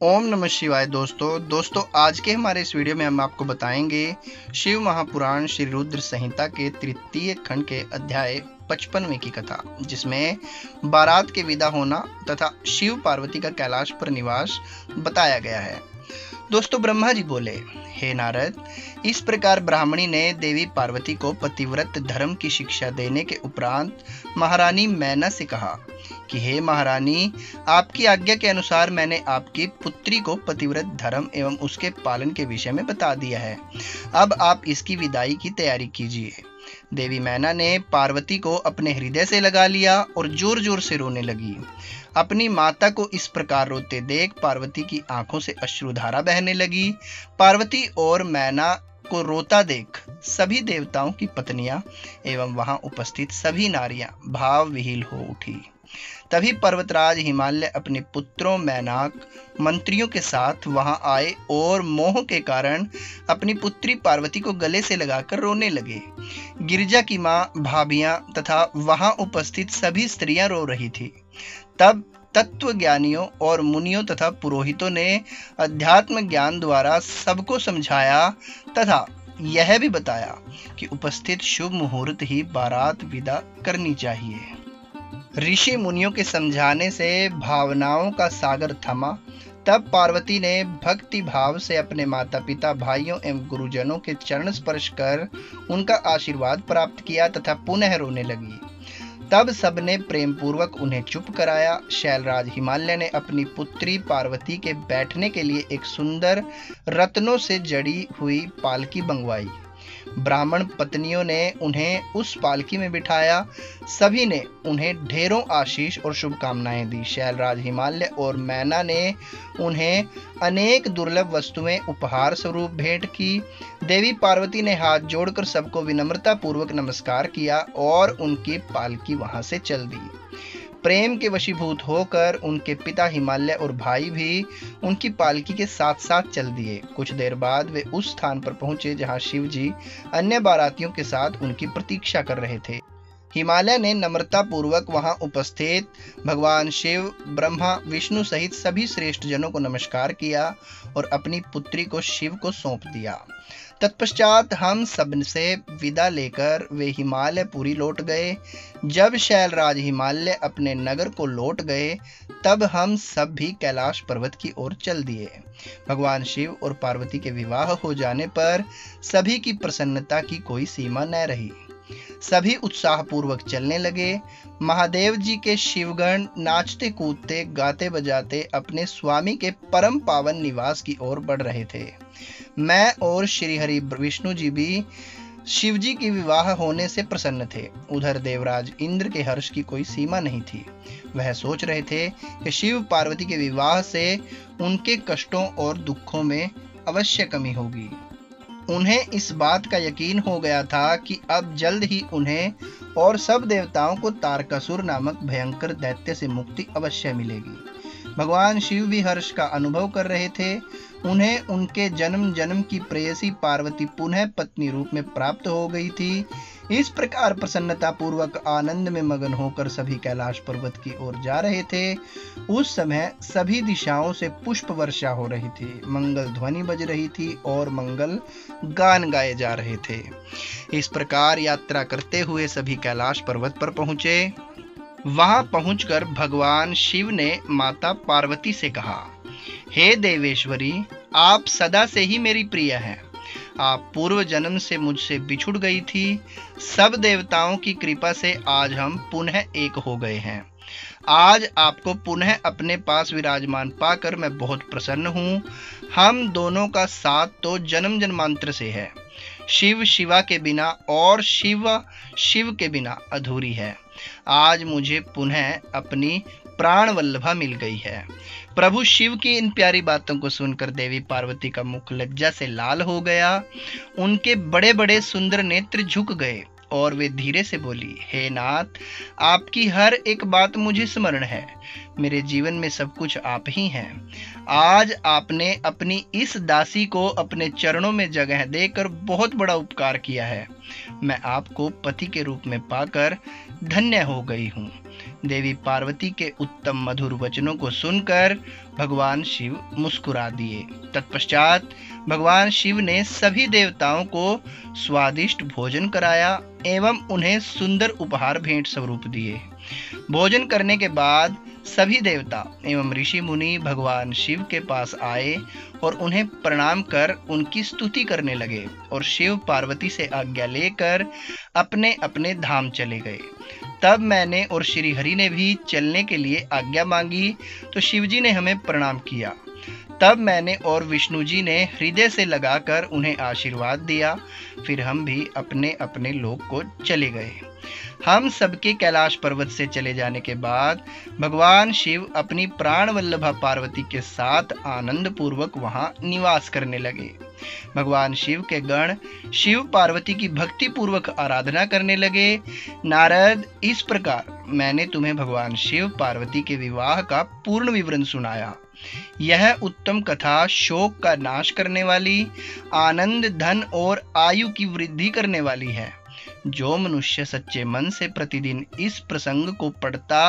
ओम नमः शिवाय। दोस्तों आज के हमारे इस वीडियो में हम आपको बताएंगे शिव महापुराण श्री रुद्र संहिता के तृतीय खंड के अध्याय 55वें की कथा, जिसमें बारात के विदा होना तथा शिव पार्वती का कैलाश पर निवास बताया गया है। दोस्तों, ब्रह्मा जी बोले, हे नारद, इस प्रकार ब्राह्मणी ने देवी पार्वती को पतिव्रत धर्म की शिक्षा देने के उपरांत महारानी मैना से कहा कि हे महारानी, आपकी आज्ञा के अनुसार मैंने आपकी पुत्री को पतिव्रत धर्म एवं उसके पालन के विषय में बता दिया है। अब आप इसकी विदाई की तैयारी कीजिए। देवी मैना ने पार्वती को अपने हृदय से लगा लिया और जोर जोर से रोने लगी। अपनी माता को इस प्रकार रोते देख पार्वती की आंखों से अश्रुधारा बहने लगी। पार्वती और मैना को रोता देख सभी देवताओं की पत्नियां एवं वहां उपस्थित सभी नारियां भाव विहीन हो उठी। तभी पर्वतराज हिमालय अपने पुत्रों मैनाक मंत्रियों के साथ वहां आए और मोह के कारण अपनी पुत्री पार्वती को गले से लगाकर रोने लगे। गिरिजा की मां, भाभियां तथा वहां उपस्थित सभी स्त्रियां रो रही थी। तब तत्वज्ञानियों और मुनियों तथा पुरोहितों ने अध्यात्म ज्ञान द्वारा सबको समझाया तथा यह भी बताया कि उपस्थित शुभ मुहूर्त ही बारात विदा करनी चाहिए। ऋषि मुनियों के समझाने से भावनाओं का सागर थमा। तब पार्वती ने भक्ति भाव से अपने माता पिता, भाइयों एवं गुरुजनों के चरण स्पर्श कर उनका आशीर्वाद प्राप्त किया तथा पुनः रोने लगी। तब सबने प्रेम पूर्वक उन्हें चुप कराया। शैलराज हिमालय ने अपनी पुत्री पार्वती के बैठने के लिए एक सुंदर रत्नों से जड़ी हुई पालकी मंगवाई। ब्राह्मण पत्नियों ने उन्हें उस पालकी में बिठाया। सभी ने उन्हें ढेरों आशीष और शुभकामनाएं दी। शैलराज हिमालय और मैना ने उन्हें अनेक दुर्लभ वस्तुएं उपहार स्वरूप भेंट की। देवी पार्वती ने हाथ जोड़कर सबको विनम्रता पूर्वक नमस्कार किया और उनकी पालकी वहां से चल दी। प्रेम के वशीभूत होकर उनके पिता हिमालय और भाई भी उनकी पालकी के साथ साथ चल दिए। कुछ देर बाद वे उस स्थान पर पहुंचे जहां शिव जी अन्य बारातियों के साथ उनकी प्रतीक्षा कर रहे थे। हिमालय ने नम्रता पूर्वक वहां उपस्थित भगवान शिव, ब्रह्मा, विष्णु सहित सभी श्रेष्ठ जनों को नमस्कार किया और अपनी पुत्री को शिव को सौंप दिया। तत्पश्चात हम सबसे विदा लेकर वे हिमालयपुरी लौट गए। जब शैलराज हिमालय अपने नगर को लौट गए, तब हम सब भी कैलाश पर्वत की ओर चल दिए। भगवान शिव और पार्वती के विवाह हो जाने पर सभी की प्रसन्नता की कोई सीमा न रही। सभी उत्साह पूर्वक चलने लगे। महादेव जी के शिवगण नाचते कूदते गाते बजाते अपने स्वामी के परम पावन निवास की ओर बढ़ रहे थे। मैं और श्री हरि विष्णु जी भी शिव जी की विवाह होने से प्रसन्न थे। उधर देवराज इंद्र के हर्ष की कोई सीमा नहीं थी। वह सोच रहे थे कि शिव पार्वती के विवाह से उनके कष्टों और दुखों में अवश्य कमी होगी। उन्हें इस बात का यकीन हो गया था कि अब जल्द ही उन्हें और सब देवताओं को तारकासुर नामक भयंकर दैत्य से मुक्ति अवश्य मिलेगी। भगवान शिव भी हर्ष का अनुभव कर रहे थे। उन्हें उनके जन्म जन्म की प्रेयसी पार्वती पुनः पत्नी रूप में प्राप्त हो गई थी। इस प्रकार प्रसन्नता पूर्वक आनंद में मगन होकर सभी कैलाश पर्वत की ओर जा रहे थे। उस समय सभी दिशाओं से पुष्प वर्षा हो रही थी, मंगल ध्वनि बज रही थी और मंगल गान गाए जा रहे थे। इस प्रकार यात्रा करते हुए सभी कैलाश पर्वत पर पहुंचे। वहां पहुंचकर भगवान शिव ने माता पार्वती से कहा, हे देवेश्वरी, आप सदा से ही मेरी प्रिय हैं। आप पूर्व जन्म से मुझसे बिछुड़ गई थी। सब देवताओं की कृपा से आज हम पुनः एक हो गए हैं। आज आपको पुनः अपने पास विराजमान पाकर मैं बहुत प्रसन्न हूँ। हम दोनों का साथ तो जन्म जन्मांतर से है। शिव शिवा के बिना और शिव शिव के बिना अधूरी है। आज मुझे पुनः अपनी प्राण वल्लभा मिल गई है। प्रभु शिव की इन प्यारी बातों को सुनकर देवी पार्वती का मुख लज्जा से लाल हो गया। उनके बड़े बड़े सुंदर नेत्र झुक गए और वे धीरे से बोली, हे नाथ, आपकी हर एक बात मुझे स्मरण है। मेरे जीवन में सब कुछ आप ही हैं। आज आपने अपनी इस दासी को अपने चरणों में जगह देकर बहुत बड़ा उपकार किया है। मैं आपको पति के रूप में पाकर धन्य हो गई हूँ। देवी पार्वती के उत्तम मधुर वचनों को सुनकर भगवान शिव मुस्कुरा दिए। तत्पश्चात भगवान शिव ने सभी देवताओं को स्वादिष्ट भोजन कराया एवं उन्हें सुंदर उपहार भेंट स्वरूप दिए। भोजन करने के बाद सभी देवता एवं ऋषि मुनि भगवान शिव के पास आए और उन्हें प्रणाम कर उनकी स्तुति करने लगे और शिव पार्वती से आज्ञा लेकर अपने अपने धाम चले गए। तब मैंने और श्री हरि ने भी चलने के लिए आज्ञा मांगी तो शिवजी ने हमें प्रणाम किया। तब मैंने और विष्णु जी ने हृदय से लगाकर उन्हें आशीर्वाद दिया। फिर हम भी अपने अपने लोक को चले गए। हम सबके कैलाश पर्वत से चले जाने के बाद भगवान शिव अपनी प्राण वल्लभा पार्वती के साथ आनंद पूर्वक वहां निवास करने लगे। भगवान शिव के गण शिव पार्वती की भक्ति पूर्वक आराधना करने लगे। नारद, इस प्रकार मैंने तुम्हें भगवान शिव पार्वती के विवाह का पूर्ण विवरण सुनाया। यह उत्तम कथा शोक का नाश करने वाली, आनंद, धन और आयु की वृद्धि करने वाली है। जो मनुष्य सच्चे मन से प्रतिदिन इस प्रसंग को पढ़ता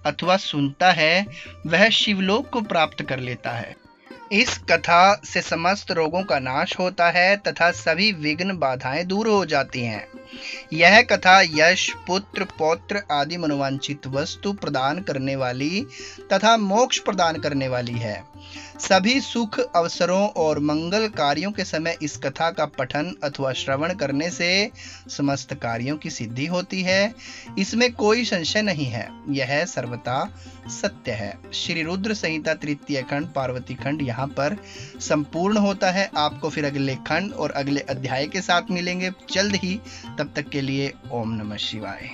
अथवा सुनता है वह शिवलोक को प्राप्त कर लेता है। इस कथा से समस्त रोगों का नाश होता है तथा सभी विघ्न बाधाएं दूर हो जाती हैं। यह कथा यश, पुत्र, पौत्र आदि मनोवांछित वस्तु प्रदान करने वाली तथा मोक्ष प्रदान करने वाली है। सभी सुख अवसरों और मंगल कार्यों के समय इस कथा का पठन अथवा श्रवण करने से समस्त कार्यों की सिद्धि होती है। इसमें कोई संशय नहीं है, यह सर्वथा सत्य है। श्री रुद्र संहिता तृतीय खंड पार्वती खंड यहाँ पर संपूर्ण होता है। आपको फिर अगले खंड और अगले अध्याय के साथ मिलेंगे जल्द ही। तब तक के लिए ओम नमः शिवाय।